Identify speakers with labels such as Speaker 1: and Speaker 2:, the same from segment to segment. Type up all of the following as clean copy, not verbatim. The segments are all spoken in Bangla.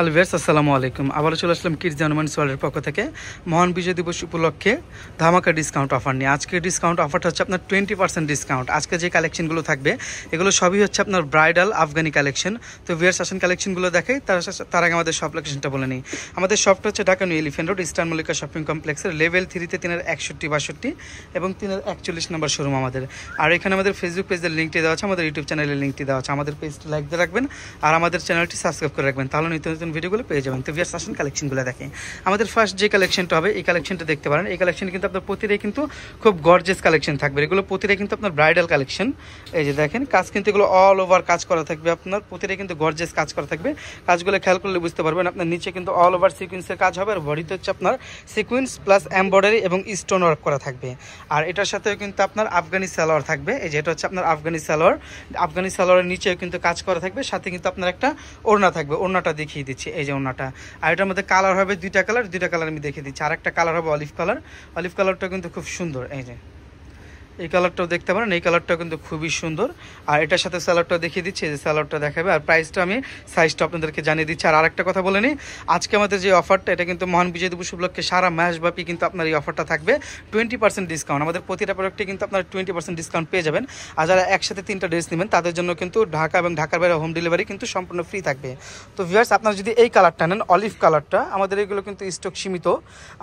Speaker 1: হ্যালো ভিউয়ার্স, আসসালামু আলাইকুম। আবারও চলে আসলাম কিডস জার্মানিস ওয়ার্ল্ডের পক্ষ থেকে মহান বিজয় দিবস উপলক্ষে ধামাকা ডিসকাউন্ট অফার নিয়ে। আজকের ডিসকাউন্ট অফারটা হচ্ছে আপনার 20% ডিসকাউন্ট। আজকে যে কালেকশনগুলো থাকবে এগুলো সবই হচ্ছে আপনার ব্রাইডাল আফগানি কালেকশন। তো ভিউয়ার্স আসেন কালেকশনগুলো দেখাই, তার আগে আমাদের শপ লোকেশনটা বলে নিই। আমাদের শপটা হচ্ছে Dhaka new elephant road, eastern Mallika shopping কমপ্লেক্সের লেভেল 3-তে 3-62 এবং 3-41 নম্বর শোরুম আমাদের। আর এখানে আমাদের ফেসবুক পেজের লিঙ্কটি দেওয়া আছে, আমাদের ইউটিউব চ্যানেলের লিঙ্কটি দেওয়া আছে। আমাদের পেজটি লাইক দিয়ে রাখবেন আর আমাদের চ্যানেলটি সাবস্ক্রাইব করে রাখবেন, তাহলে নিত্য নতুন ভিডিওগুলো পেয়ে যাবেন। তো ভিউয়ার্স আসেন কালেকশনগুলো দেখেন। আমাদের ফার্স্ট যে কালেকশনটা হবে এই কালেকশনটা দেখতে পারেন। এই কালেকশন কিন্তু আপনার প্রতিটাই কিন্তু খুব গর্জিয়াস কালেকশন থাকবে। এগুলো প্রতিটাই কিন্তু আপনার ব্রাইডাল কালেকশন। এই যে দেখেন কাজ কিন্তু এগুলো অল ওভার কাজ করা থাকবে, আপনার প্রতিটাই কিন্তু গর্জিয়াস কাজ করা থাকবে। কাজগুলো খেয়াল করলে বুঝতে পারবেন। আপনার নিচে কিন্তু অল ওভার সিকোয়েন্সের কাজ হবে, আর বডিতে হচ্ছে আপনার সিকোয়েন্স প্লাস এমব্রয়ডারি এবং স্টোন ওয়ার্ক করা থাকবে। আর এটার সাথেও কিন্তু আপনার আফগানি সালোয়ার থাকবে। এই যে এটা হচ্ছে আপনার আফগানি সালোয়ার। আফগানি সালোয়ারের নিচেও কিন্তু কাজ করা থাকবে, সাথে কিন্তু আপনার একটা ওড়না থাকবে। ওড়নাটা দেখিয়ে দিচ্ছি, এই যে ওড়নাটা। আর এটার মধ্যে কালার হবে দুইটা কালার আমি দেখিয়ে দিচ্ছি। আর একটা কালার হবে অলিভ কালার। অলিভ কালারটা কিন্তু খুব সুন্দর। এই যে এই কালারটাও দেখতে পারেন, এই কালারটাও কিন্তু খুবই সুন্দর। আর এটার সাথে স্যালাডটা দেখিয়ে দিচ্ছি, এই যে স্যালাডটা দেখাবে। আর প্রাইসটা আমি সাইজটা আপনাদেরকে জানিয়ে দিচ্ছি। আর আরেকটা কথা বলে নিই, আজকে আমাদের যে অফারটা এটা কিন্তু মহান বিজয় দিবস উপলক্ষে সারা মাসব্যাপী কিন্তু আপনার এই অফারটা থাকবে 20% ডিসকাউন্ট। আমাদের প্রতিটা প্রোডাক্টে কিন্তু আপনার 20% ডিসকাউন্ট পেয়ে যাবেন। আর যারা একসাথে 3টা ড্রেস নেবেন তাদের জন্য কিন্তু ঢাকা এবং ঢাকার বাইরে হোম ডেলিভারি কিন্তু সম্পূর্ণ ফ্রি থাকবে। তো ভিউয়ার্স আপনারা যদি এই কালারটা নেন, অলিভ কালারটা, আমাদের এগুলো কিন্তু স্টক সীমিত।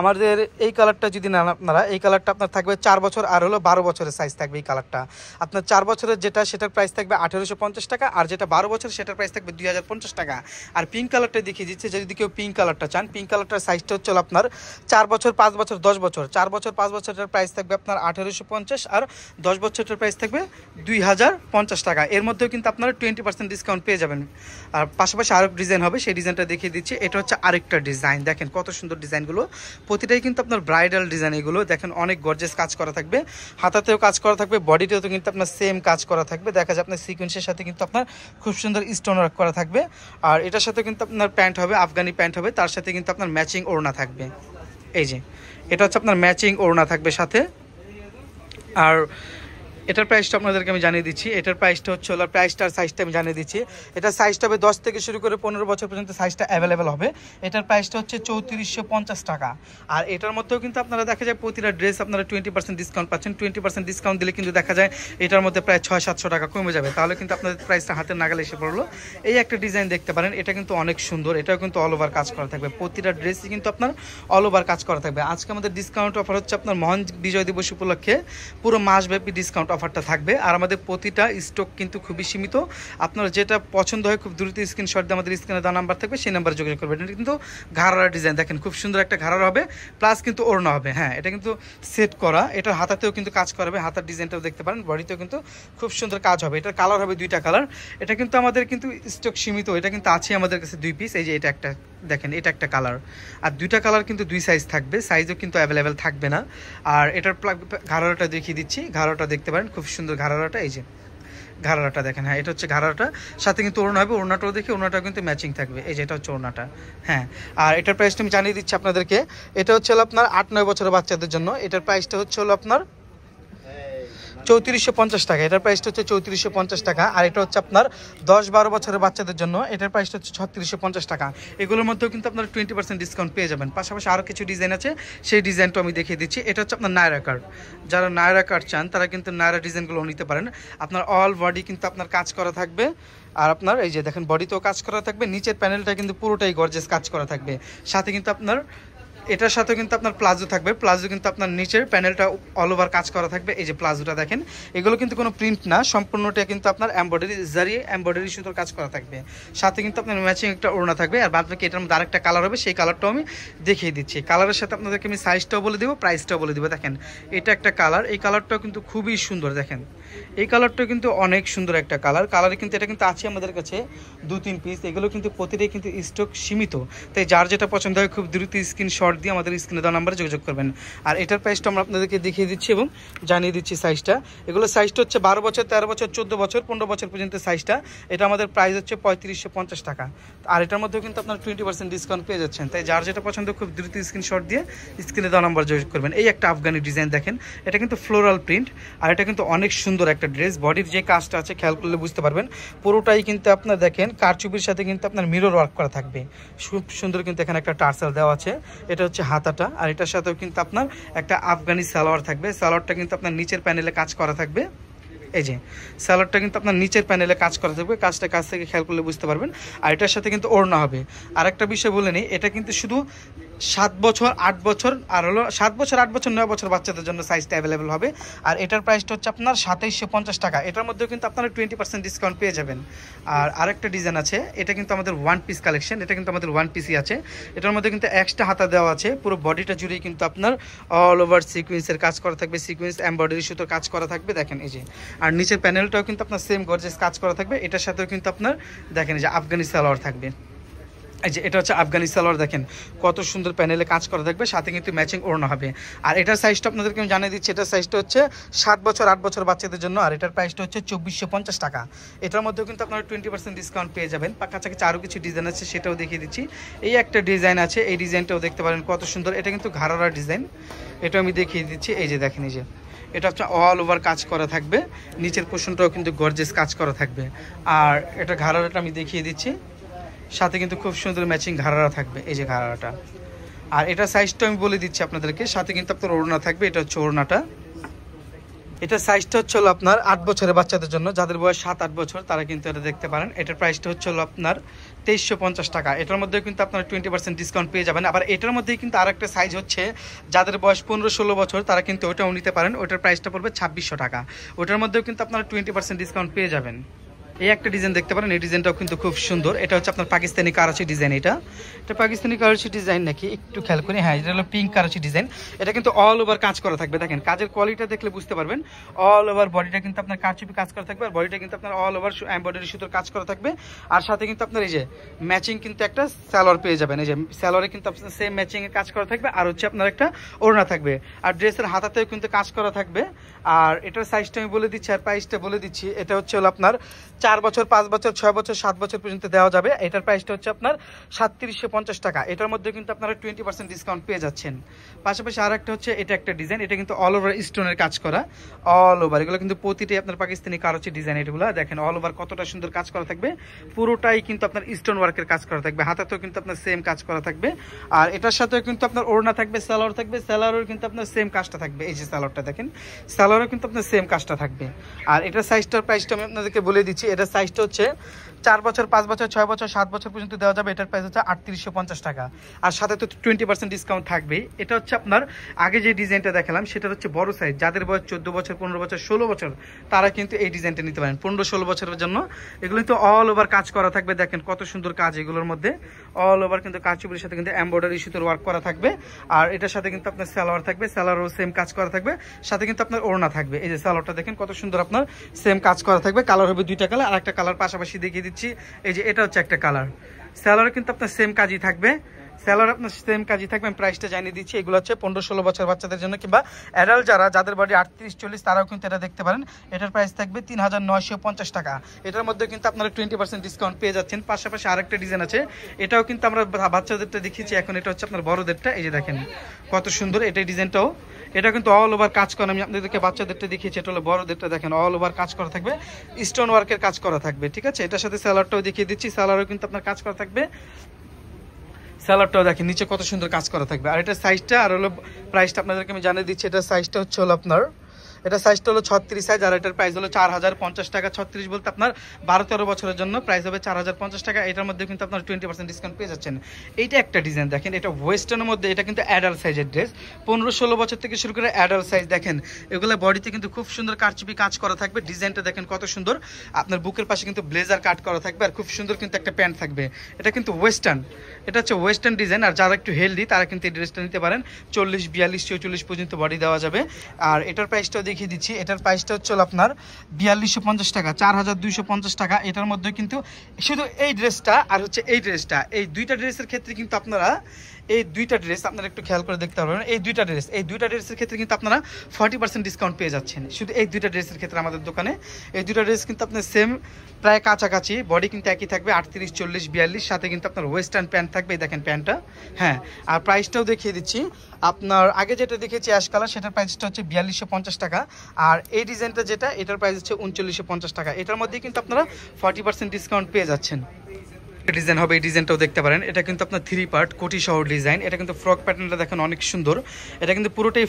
Speaker 1: আমাদের এই কালারটা যদি নেন আপনারা, এই কালারটা আপনার থাকবে 4 বছর আর হলো 12 বছরের সাইজ থাকবে। এই কালারটা আপনার 4 বছরের যেটা সেটার প্রাইস থাকবে 1850 টাকা, আর যেটা 12 বছর সেটার প্রাইস থাকবে 2050 টাকা। আর পিঙ্ক কালারটা দেখিয়ে দিচ্ছে, যদি কেউ পিঙ্ক কালারটা চান, পিঙ্ক কালারটার সাইজটা হচ্ছে আপনার 4 বছর 5 বছর 10 বছর। 4 বছর 5 বছরের প্রাইস থাকবে আপনার 1850, আর 10 বছরের প্রাইস থাকবে 2050 টাকা। এর মধ্যেও কিন্তু আপনারা 20% ডিসকাউন্ট পেয়ে যাবেন। আর পাশাপাশি আরেক ডিজাইন হবে, সেই ডিজাইনটা দেখিয়ে দিচ্ছি। এটা হচ্ছে আরেকটা ডিজাইন, দেখেন কত সুন্দর ডিজাইনগুলো। প্রতিটাই কিন্তু আপনার ব্রাইডাল ডিজাইন। এগুলো দেখেন অনেক গর্জিয়াস কাজ করা থাকবে, হাতাতেও কাজ করা থাকবে, বডিতেও তো কিন্তু আপনার সেম কাজ করা থাকবে। দেখা যায় আপনার সিকোয়েন্সের সাথে কিন্তু আপনার খুব সুন্দর স্টোন ওয়ার্ক করা থাকবে। আর এটার সাথে কিন্তু আপনার প্যান্ট হবে, আফগানি প্যান্ট হবে, তার সাথে কিন্তু আপনার ম্যাচিং ওড়না থাকবে। এই যে এটা হচ্ছে আপনার ম্যাচিং ওড়না থাকবে সাথে। আর এটার প্রাইসটা আপনাদেরকে আমি জানিয়ে দিচ্ছি। এটার প্রাইসটা হচ্ছে প্রাইসটার সাইজটা আমি জানিয়ে দিচ্ছি। এটার সাইজটা হবে 10 থেকে শুরু করে 15 বছর পর্যন্ত সাইজটা অ্যাভেলেবেল হবে। এটার প্রাইসটা হচ্ছে 3450 টাকা। আর এটার মধ্যেও কিন্তু আপনারা দেখা যায় প্রতিটা ড্রেস আপনারা 20% ডিসকাউন্ট পাচ্ছেন। 20% ডিসকাউন্ট দিলে কিন্তু দেখা যায় এটার মধ্যে প্রায় 600-700 টাকা কমে যাবে, তাহলে কিন্তু আপনাদের প্রাইসটা হাতের নাগালে এসে পড়লো। এই একটা ডিজাইন দেখতে পারেন, এটা কিন্তু অনেক সুন্দর। এটাও কিন্তু অল ওভার কাজ করা থাকবে, প্রতিটা ড্রেসই কিন্তু আপনার অল ওভার কাজ করা থাকবে। আজকে আমাদের ডিসকাউন্ট অফার হচ্ছে আপনার মহান বিজয় দিবস উপলক্ষে পুরো মাসব্যাপী ডিসকাউন্ট অফারটা থাকবে। আর আমাদের প্রতিটা স্টক কিন্তু খুবই সীমিত। আপনার যেটা পছন্দ হয় খুব দ্রুত স্ক্রিনশট দিয়ে আমাদের স্ক্রিনে দেওয়া নাম্বার থাকবে, সেই নাম্বারে যোগাযোগ করবেন। এটা কিন্তু ঘাড়ার ডিজাইন, দেখেন খুব সুন্দর একটা ঘাড়ার হবে, প্লাস কিন্তু ওড়না হবে। হ্যাঁ, এটা কিন্তু সেট করা, এটার হাতাতেও কিন্তু কাজ করাবে, হাতার ডিজাইনটাও দেখতে পারেন, বডিতেও কিন্তু খুব সুন্দর কাজ হবে। এটার কালার হবে 2টা কালার। এটা কিন্তু আমাদের কিন্তু স্টক সীমিত, এটা কিন্তু আছে আমাদের কাছে 2 পিস। এই যে এটা একটা দেখেন, এটা একটা কালার, আর 2টা কালার কিন্তু 2 সাইজ থাকবে, সাইজও কিন্তু অ্যাভেলেবেল থাকবে না। আর এটার ঘাড়াটা দেখিয়ে দিচ্ছি, ঘাড়াটা দেখতে পারেন খুব সুন্দর ঘাড়াটা। এই যে ঘাড়াটা দেখেন, হ্যাঁ এটা হচ্ছে ঘাড়াটা, সাথে কিন্তু ওড়না হবে, ওড়নাটাও দেখি ওড়নাটাও কিন্তু ম্যাচিং থাকবে। এই যে এটা হচ্ছে ওড়নাটা। হ্যাঁ, আর এটার প্রাইসটা আমি জানিয়ে দিচ্ছি আপনাদেরকে। এটা হচ্ছে আপনার 8-9 বছরের বাচ্চাদের জন্য। এটার প্রাইসটা হচ্ছে আপনার 3450 টাকা। এটার প্রাইসটা হচ্ছে 3450 টাকা। আর এটা হচ্ছে আপনার 10-12 বছরের বাচ্চাদের জন্য। এটার প্রাইসটা হচ্ছে 3650 টাকা। এগুলোর মধ্যেও কিন্তু আপনার 20% ডিসকাউন্ট পেয়ে যাবেন। পাশাপাশি আরও কিছু ডিজাইন আছে, সেই ডিজাইনটা আমি দেখিয়ে দিচ্ছি। এটা হচ্ছে আপনার নায়রা কাট। যারা নায়রা কাট চান তারা কিন্তু নায়রা ডিজাইনগুলো নিতে পারেন। আপনার অল বডি কিন্তু আপনার কাজ করা থাকবে। আর আপনার এই যে দেখেন বডিতেও কাজ করা থাকবে, নিচের প্যানেলটা কিন্তু পুরোটাই গর্জিয়াস কাজ করা থাকবে। সাথে কিন্তু আপনার এটার সাথে কিন্তু আপনার প্লাজো থাকবে, প্লাজো কিন্তু আপনার নিচের প্যানেলটা অল ওভার কাজ করা থাকবে। এই যে প্লাজোটা দেখেন, এগুলো কিন্তু কোনো প্রিন্ট না, সম্পূর্ণটা কিন্তু আপনার এমব্রয়ডারি জারি এমব্রয়ডারি সুতোর কাজ করা থাকবে। সাথে কিন্তু আপনার ম্যাচিং একটা ওড়না থাকবে। আর বাদ বাকি এটার মধ্যে আরেকটা কালার হবে, সেই কালারটাও আমি দেখিয়ে দিচ্ছি। কালারের সাথে আপনাদেরকে আমি সাইজটাও বলে দেবো, প্রাইসটাও বলে দেবো। দেখেন এটা একটা কালার, এই কালারটাও কিন্তু খুবই সুন্দর। দেখেন এই কালারটাও কিন্তু অনেক সুন্দর একটা কালারে কিন্তু এটা কিন্তু আছে আমাদের কাছে 2-3 পিস। এগুলো কিন্তু প্রতিটাই কিন্তু স্টক সীমিত, তাই যার যেটা পছন্দ হয় খুব দ্রুত স্ক্রিনশট দিয়ে আমাদের স্ক্রিনে দেওয়া নাম্বারে যোগাযোগ করবেন। আর এটার প্রাইসটা আমরা আপনাদেরকে দেখিয়ে দিচ্ছি এবং জানিয়ে দিচ্ছি সাইজটা। এগুলো সাইজটা হচ্ছে 12 বছর 13 বছর 14 বছর 15 বছর পর্যন্ত সাইজটা। এটা আমাদের প্রাইস হচ্ছে 3550 টাকা। আর এটার মধ্যেও কিন্তু আপনার 20% ডিসকাউন্ট পেয়ে যাচ্ছেন, তাই যার যেটা পছন্দ খুব দ্রুত স্ক্রিনশট দিয়ে স্ক্রিনে দেওয়া নাম্বার যোগাযোগ করবেন। এই একটা আফগানি ডিজাইন দেখেন, এটা কিন্তু ফ্লোরাল প্রিন্ট, আর এটা কিন্তু অনেক সুন্দর সুন্দর একটা ড্রেস। বডির যে কাজটা আছে খেয়াল করলে বুঝতে পারবেন, পুরোটাই কিন্তু আপনার দেখেন কারচুপির সাথে কিন্তু আপনার মিরর ওয়ার্ক করা থাকবে। খুব সুন্দর কিন্তু এখানে একটা টার্সেল দেওয়া আছে, এটা হচ্ছে হাতাটা। আর এটার সাথেও কিন্তু আপনার একটা আফগানি সালোয়ার থাকবে। সালোয়ারটা কিন্তু আপনার নিচের প্যানেলে কাজ করা থাকবে। এই যে সালোয়ারটা কিন্তু আপনার নিচের প্যানেলে কাজ করা থাকবে, কাজটা কাছ থেকে খেয়াল করলে বুঝতে পারবেন। আর এটার সাথে কিন্তু ওড়না হবে। আরেকটা বিষয় বলে নিই, এটা কিন্তু শুধু 7 বছর 8 বছর আর হলো 7 বছর 8 বছর 9 বছর বাচ্চাদের জন্য সাইজটা অ্যাভেলেবেল হবে। আর এটার প্রাইসটা হচ্ছে আপনার 2750 টাকা। এটার মধ্যেও কিন্তু আপনারা 20% ডিসকাউন্ট পেয়ে যাবেন। আর আরেকটা ডিজাইন আছে, এটা কিন্তু আমাদের ওয়ান পিস কালেকশন, এটা কিন্তু আমাদের ওয়ান পিসই আছে। এটার মধ্যে কিন্তু এক্সট্রা হাতা দেওয়া আছে, পুরো বডিটা জুড়েই কিন্তু আপনার অল ওভার সিকোয়েন্সের কাজ করা থাকবে, সিকোয়েন্স এমব্রয়ডারি সুতোর কাজ করা থাকবে দেখেন এই যে। আর নিচের প্যানেলটাও কিন্তু আপনার সেম গর্জিয়াস কাজ করা থাকবে। এটার সাথেও কিন্তু আপনার দেখেন যে আফগানি সালোয়ার থাকবে। এই যে এটা হচ্ছে আফগানি সালোয়ার, দেখেন কত সুন্দর প্যানেলে কাজ করা থাকবে, সাথে কিন্তু ম্যাচিং ওড়না হবে। আর এটার সাইজটা আপনাদেরকে আমি জানিয়ে দিচ্ছি, এটার সাইজটা হচ্ছে 7 বছর 8 বছর বাচ্চাদের জন্য। আর এটার প্রাইসটা হচ্ছে 2450 টাকা। এটার মধ্যেও কিন্তু আপনারা 20% ডিসকাউন্ট পেয়ে যাবেন। কাছাকাছি আরও কিছু ডিজাইন আছে, সেটাও দেখিয়ে দিচ্ছি। এই একটা ডিজাইন আছে, এই ডিজাইনটাও দেখতে পারেন কত সুন্দর, এটা কিন্তু ঘাড়ার ডিজাইন, এটা আমি দেখিয়ে দিচ্ছি। এই যে দেখেন, এই যে এটা হচ্ছে অল ওভার কাজ করা থাকবে, নিচের পোর্শনটাও কিন্তু গর্জিয়াস কাজ করা থাকবে। আর এটা ঘাড়াটা আমি দেখিয়ে দিচ্ছি, সাথে কিন্তু খুব সুন্দর ম্যাচিং ঘাড়ারা থাকবে, এই যে ঘাড়াটা। আর এটা সাইজটা আমি বলে দিচ্ছি আপনাদেরকে, সাথে কিন্তু আপনার ওড়না থাকবে, এটা হচ্ছে ওড়নাটা। এটা সাইজটা হচ্ছে হলো আপনার 8 বছরের বাচ্চাদের জন্য, যাদের বয়স 7-8 বছর তারা কিন্তু এটা দেখতে পারেন। এটার প্রাইসটা হচ্ছে হলো আপনার 2350 টাকা। এটার মধ্যে কিন্তু আপনারা 20% ডিসকাউন্ট পেয়ে যাবেন। আবার এটার মধ্যেই কিন্তু আরেকটা সাইজ হচ্ছে, যাদের বয়স 15-16 বছর তারা কিন্তু ওটাও নিতে পারেন। ওটার প্রাইসটা পড়বে 2600 টাকা। ওটার মধ্যেও কিন্তু আপনারা 20% ডিসকাউন্ট পেয়ে যাবেন। এই একটা ডিজাইন দেখতে পারেন, এই ডিজাইনটাও কিন্তু খুব সুন্দর। এটা হচ্ছে আপনার পাকিস্তানি কারাচি ডিজাইন। এটা পাকিস্তানি কারাচি ডিজাইন নাকি একটু খেয়াল করি, হ্যাঁ এটা হলো পিঙ্ক কারাচি ডিজাইন। এটা কিন্তু অল ওভার কাজ করা থাকবে, দেখেন কাজের কোয়ালিটিটা দেখলে বুঝতে পারবেন। অল ওভার বডিটা কিন্তু আপনার কারচুপি কাজ করা থাকবে, আর বডিটা কিন্তু আপনার অল ওভার এমব্রয়ডারি সুতোর কাজ করা থাকবে। আর সাথে কিন্তু আপনার এই যে ম্যাচিং কিন্তু একটা সালোয়ার পেয়ে যাবেন। এই যে সালোয়ারে কিন্তু আপনার সেম ম্যাচিং এর কাজ করা থাকবে, আর হচ্ছে আপনার একটা ওড়না থাকবে। আর ড্রেসের হাতাতেও কিন্তু কাজ করা থাকবে। আর এটার সাইজটা আমি বলে দিচ্ছি, আর প্রাইসটা বলে দিচ্ছি। এটা হচ্ছে হলো আপনার 4 বছর 5 বছর 6 বছর 7 বছর পর্যন্ত দেওয়া যাবে। এটার প্রাইসটা হচ্ছে আপনার 3750 টাকা। এটার মধ্যে কিন্তু আপনারা 20% ডিসকাউন্ট পেয়ে যাচ্ছেন। পাশাপাশি আর একটা হচ্ছে, এটা একটা ডিজাইন, এটা কিন্তু অল ওভার স্টোনের কাজ করা, অল ওভার এগুলো কিন্তু প্রতিটাই আপনার পাকিস্তানি কারচি ডিজাইন। এগুলো দেখেন অল ওভার কতটা সুন্দর কাজ করা থাকবে, পুরোটাই কিন্তু আপনার স্টোন ওয়ার্কের কাজ করা থাকবে। হাতাতেও কিন্তু আপনার সেম কাজ করা থাকবে। আর এটার সাথেও কিন্তু আপনার ওড়না থাকবে, সালোয়ার থাকবে, সালোয়ারের কিন্তু আপনার সেম কাজটা থাকবে। এই যে সালোয়ারটা দেখেন, সালোয়ারেও কিন্তু আপনার সেম কাজটা থাকবে। আর এটার সাইজটার প্রাইসটা আমি আপনাদেরকে বলে দিচ্ছি। এটার সাইজটা হচ্ছে 4 বছর 5 বছর 6 বছর 7 বছর পর্যন্ত দেওয়া যাবে। এটার প্রাইস হচ্ছে 3850 টাকা। আর সাথে তো 20% ডিসকাউন্ট থাকবেই। এটা হচ্ছে আপনার আগে যে ডিজাইনটা দেখালাম সেটা হচ্ছে বড় সাইজ, যাদের বয়স 14 বছর 15 বছর 16 বছর তারা কিন্তু এই ডিজাইনটা নিতে পারেন। 15-16 বছরের জন্য এগুলো কিন্তু অল ওভার কাজ করা থাকবে, দেখেন কত সুন্দর কাজ এগুলোর মধ্যে। অল ওভার কিন্তু কারচুপির সাথে কিন্তু এমব্রয়ডারি সুতোর ওয়ার্ক করা থাকবে। আর এটার সাথে কিন্তু আপনার সালোয়ার থাকবে, সালোয়ারও সেম কাজ করা থাকবে, সাথে কিন্তু আপনার ওড়না থাকবে। এই যে সালোয়ারটা দেখেন কত সুন্দর আপনার সেম কাজ করা থাকবে। কালার হবে 2টা কালার, আর একটা কালার পাশাপাশি দেখিয়ে দিচ্ছি। এই যে এটা হচ্ছে একটা কালার। সালোয়ার কিন্তু আপনার সেম কাজই থাকবে, সেলার আপনার সেম কাজই থাকবে। আমি প্রাইসটা জানিয়ে দিচ্ছি। এগুলো হচ্ছে 15-16 বছর বাচ্চাদের জন্য, কিংবা অ্যাডাল্ট যাদের বডি 38-40 তারাও কিন্তু এটা দেখতে পারেন। এটার প্রাইস থাকবে 3950 টাকা। এটার মধ্যে কিন্তু আপনারা 20% ডিসকাউন্ট পেয়ে যাচ্ছেন। পাশাপাশি আরেকটা ডিজাইন আছে, এটাও কিন্তু আমরা বাচ্চাদেরটা দেখিয়েছি, এখন এটা হচ্ছে আপনার বড়দেরটা। এই যে দেখেন কত সুন্দর এটা ডিজাইনটাও, এটা কিন্তু অল ওভার কাজ করা। আমি আপনাদেরকে বাচ্চাদেরটা দেখিয়েছি, এটা হলো বড়দেরটা। দেখেন অল ওভার কাজ করা থাকবে, স্টোন ওয়ার্কের কাজ করা থাকবে, ঠিক আছে। এটার সাথে স্যালাডটাও দেখিয়ে দিচ্ছি, স্যালাডও কিন্তু আপনার কাজ করা থাকবে। স্যালাডটাও দেখেন নিচে কত সুন্দর কাজ করা থাকবে। আর এটার সাইজটা আর হলো প্রাইসটা আপনাদেরকে আমি জানিয়ে দিচ্ছি। এটার সাইজটা হচ্ছে হলো আপনার, এটা সাইজটা হলো 36 সাইজ, আর এটার প্রাইস হলো 4050 টাকা। 36 বলতে আপনার 12-13 বছরের জন্য প্রাইস হবে 4050 টাকা। এটার মধ্যে কিন্তু আপনার 20% ডিসকাউন্ট পেয়ে যাচ্ছেন। এইটা একটা ডিজাইন দেখেন, এটা ওয়েস্টার্নের মধ্যে, এটা কিন্তু অ্যাডাল্ট সাইজের ড্রেস। 15-16 বছর থেকে শুরু করে অ্যাডাল্ট সাইজ। দেখেন এগুলো বডিতে কিন্তু খুব সুন্দর কারচুপি কাজ করা থাকবে। ডিজাইনটা দেখেন কত সুন্দর, আপনার বুকের পাশে কিন্তু ব্লেজার কাট করা থাকবে, আর খুব সুন্দর কিন্তু একটা প্যান্ট থাকবে। এটা কিন্তু ওয়েস্টার্ন, এটা হচ্ছে ওয়েস্টার্ন ডিজাইন। আর যারা একটু হেলদি তারা কিন্তু এই ড্রেসটা নিতে পারেন। 40, 42, 44 পর্যন্ত বডি দেওয়া যাবে। আর এটার প্রাইসটাও দেখিয়ে দিচ্ছি। এটার প্রাইসটা হচ্ছে আপনার 4250 টাকা, 4250 টাকা। এটার মধ্যে কিন্তু শুধু এই ড্রেসটা আর হচ্ছে এই ড্রেসটা, এই দুইটা ড্রেসের ক্ষেত্রে কিন্তু আপনারা এই দুইটা ড্রেস আপনারা একটু খেয়াল করে দেখতে পারবেন। এই দুইটা ড্রেসের ক্ষেত্রে কিন্তু আপনারা 40% ডিসকাউন্ট পেয়ে যাচ্ছেন শুধু এই দুইটা ড্রেসের ক্ষেত্রে আমাদের দোকানে। এই দুইটা ড্রেস কিন্তু আপনার সেম প্রায় কাছাকাছি, বডি কিন্তু একই থাকবে 38, 40, 42, সাথে কিন্তু আপনার ওয়েস্টার্ন প্যান্ট থাকবে। দেখেন প্যান্টটা, হ্যাঁ। আর প্রাইসটাও দেখিয়ে দিচ্ছি। আপনার আগে যেটা দেখেছি অ্যাশ কালার, সেটার প্রাইসটা হচ্ছে 4250 টাকা। টাকা। আর এই ডিজাইনটা যেটা, এটার প্রাইস হচ্ছে 3950 টাকা। এটার মধ্যে কিন্তু আপনারা 40% ডিসকাউন্ট পেয়ে যাচ্ছেন। ডিজাইন হবে, এই ডিজাইনটাও দেখতে পারেন। এটা কিন্তু আপনার 3 পার্ট কোটি শহর ডিজাইন। এটা কিন্তু ফ্রক প্যাটার্নটা দেখেন অনেক সুন্দর। এটা কিন্তু পুরোটাই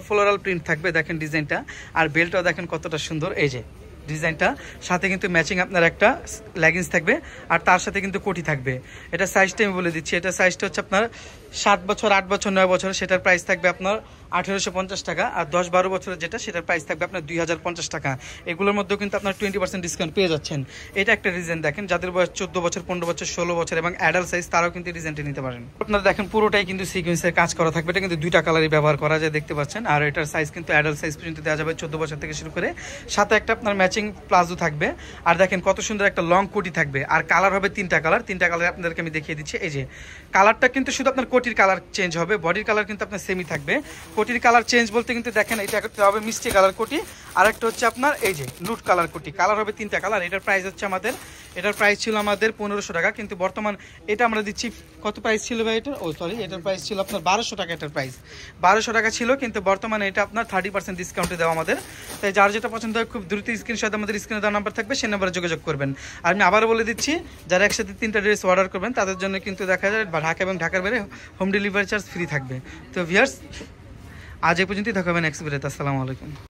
Speaker 1: ফ্লোরাল প্রিন্ট থাকবে, দেখেন ডিজাইনটা। আর বেল্টটাও দেখেন কতটা সুন্দর, এই যে ডিজাইনটা। সাথে কিন্তু ম্যাচিং আপনার একটা লেগিংস থাকবে, আর তার সাথে কিন্তু কোটি থাকবে। এটা সাইজটা আমি বলে দিচ্ছি, এটা সাইজটা হচ্ছে আপনার 7 বছর, 8 বছর, 9 বছর, সেটার প্রাইস থাকবে আপনার 1850 টাকা। আর 10-12 বছরের যেটা, সেটার প্রাইস থাকবে আপনার 2050 টাকা। এগুলোর মধ্যেও কিন্তু আপনার 20% ডিসকাউন্ট পেয়ে যাচ্ছেন। এটা একটা ডিজাইন দেখেন, যাদের বয়স 14 বছর, 15 বছর, 16 বছর এবং অ্যাডাল্ট সাইজ, তারাও কিন্তু ডিজাইনটি নিতে পারেন। আপনারা দেখেন পুরোটাই কিন্তু সিকোয়েন্সের কাজ করা থাকবে। এটা কিন্তু 2টা কালারই ব্যবহার করা যায়, দেখতে পাচ্ছেন। আর এটার সাইজ কিন্তু অ্যাডাল্ট সাইজ পর্যন্ত দেওয়া যাবে, 14 বছর থেকে শুরু করে। সাথে একটা আপনার ম্যাচিং প্লাজো থাকবে। আর দেখেন কত সুন্দর একটা লং কোটি থাকবে। আর কালার হবে 3টা কালার। 3টা কালার আপনাদেরকে আমি দেখিয়ে দিচ্ছি। এই যে কালারটা কিন্তু শুধু আপনার কোটির কালার চেঞ্জ হবে, বডির কালার কিন্তু আপনার সেমই থাকবে। কোটির কালার চেঞ্জ বলতে কিন্তু দেখেন, এটা একটা হবে মিষ্টি কালার কোটি, আর একটা হচ্ছে আপনার এই যে নুট কালার কোটি। কালার হবে 3টা কালার। এটার প্রাইস হচ্ছে আমাদের, এটার প্রাইস ছিল আমাদের 1500 টাকা, কিন্তু বর্তমান এটা আমরা দিচ্ছি, কত প্রাইস ছিল ভাই এটার? এটার প্রাইস ছিল আপনার 1200 টাকা। এটার প্রাইস 1200 টাকা ছিল, কিন্তু বর্তমানে এটা আপনার 30% ডিসকাউন্টে দেওয়া আমাদের। তাই যার যেটা পছন্দ হয় খুব দ্রুত স্ক্রিনশট আমাদের স্ক্রিনে দেওয়া নাম্বার থাকবে, সেই নাম্বারে যোগাযোগ করবেন। আর আমি আবারও বলে দিচ্ছি, যারা একসাথে 3টা ড্রেস অর্ডার করবেন তাদের জন্য কিন্তু দেখা যায় ঢাকা এবং ঢাকার বাইরে হোম ডেলিভারি চার্জ ফ্রি থাকবে। তো ভিউয়ার্স, আজ এই পর্যন্তই, দেখা হবে নেক্সট ভিডিওতে। আসসালামু আলাইকুম।